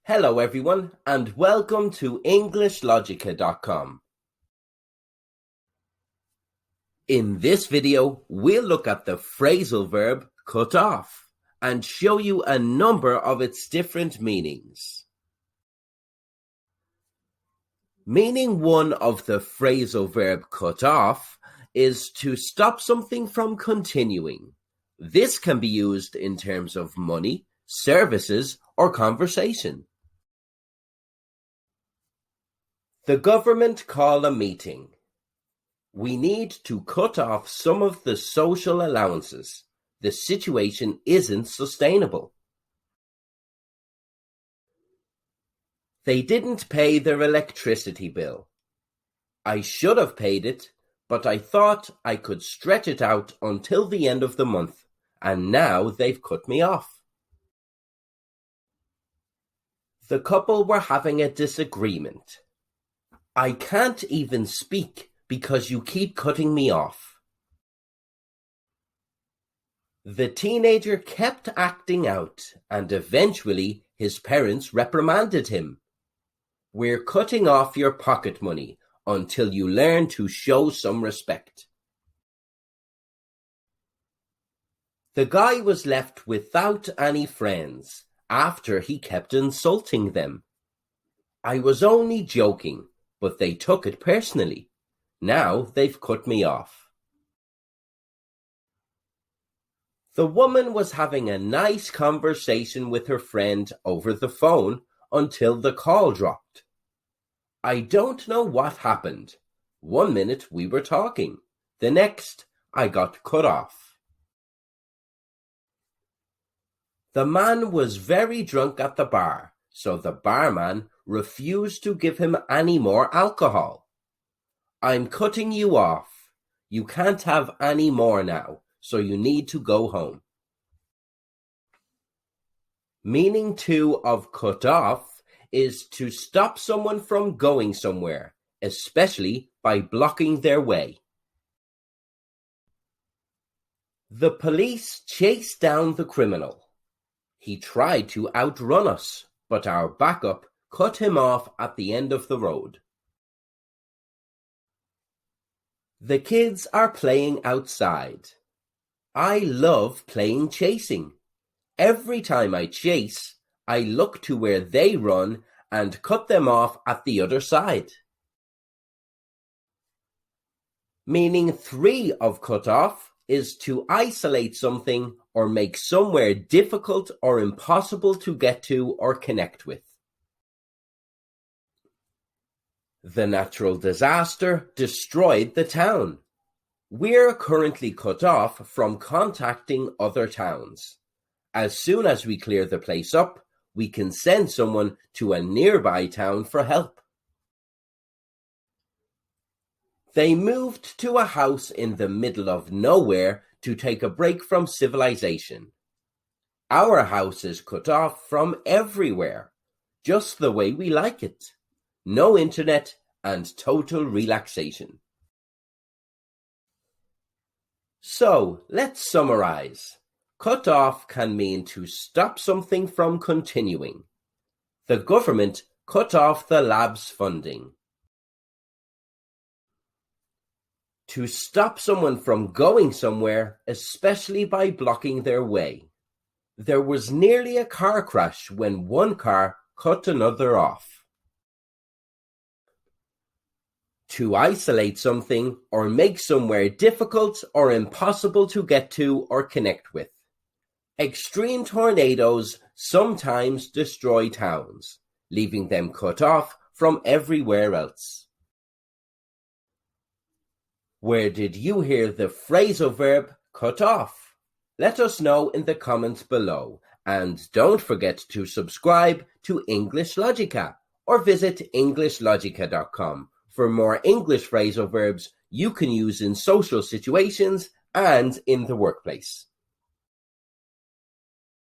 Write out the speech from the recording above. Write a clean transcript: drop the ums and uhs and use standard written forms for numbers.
Hello everyone and welcome to EnglishLogica.com. In this video, we'll look at the phrasal verb cut off and show you a number of its different meanings. Meaning one of the phrasal verb cut off is to stop something from continuing. This can be used in terms of money, services, or conversation. The government call a meeting. We need to cut off some of the social allowances. The situation isn't sustainable. They didn't pay their electricity bill. I should have paid it, but I thought I could stretch it out until the end of the month, and now they've cut me off. The couple were having a disagreement. I can't even speak because you keep cutting me off. The teenager kept acting out and eventually his parents reprimanded him. We're cutting off your pocket money until you learn to show some respect. The guy was left without any friends after he kept insulting them. I was only joking, but they took it personally. Now they've cut me off. The woman was having a nice conversation with her friend over the phone until the call dropped. I don't know what happened. 1 minute we were talking. The next, I got cut off. The man was very drunk at the bar, so the barman refused to give him any more alcohol. I'm cutting you off. You can't have any more now, so you need to go home. Meaning two of cut off is to stop someone from going somewhere, especially by blocking their way. The police chased down the criminal. He tried to outrun us, but our backup cut him off at the end of the road. The kids are playing outside. I love playing chasing. Every time I chase, I look to where they run and cut them off at the other side. Meaning three of cut off is to isolate something or make somewhere difficult or impossible to get to or connect with. The natural disaster destroyed the town. We're currently cut off from contacting other towns. As soon as we clear the place up, we can send someone to a nearby town for help. They moved to a house in the middle of nowhere to take a break from civilization. Our house is cut off from everywhere, just the way we like it. No internet and total relaxation. So, let's summarize. Cut off can mean to stop something from continuing. The government cut off the lab's funding. To stop someone from going somewhere, especially by blocking their way. There was nearly a car crash when one car cut another off. To isolate something or make somewhere difficult or impossible to get to or connect with. Extreme tornadoes sometimes destroy towns, leaving them cut off from everywhere else. Where did you hear the phrasal verb cut off? Let us know in the comments below, and don't forget to subscribe to EnglishLogica or visit EnglishLogica.com for more English phrasal verbs you can use in social situations and in the workplace.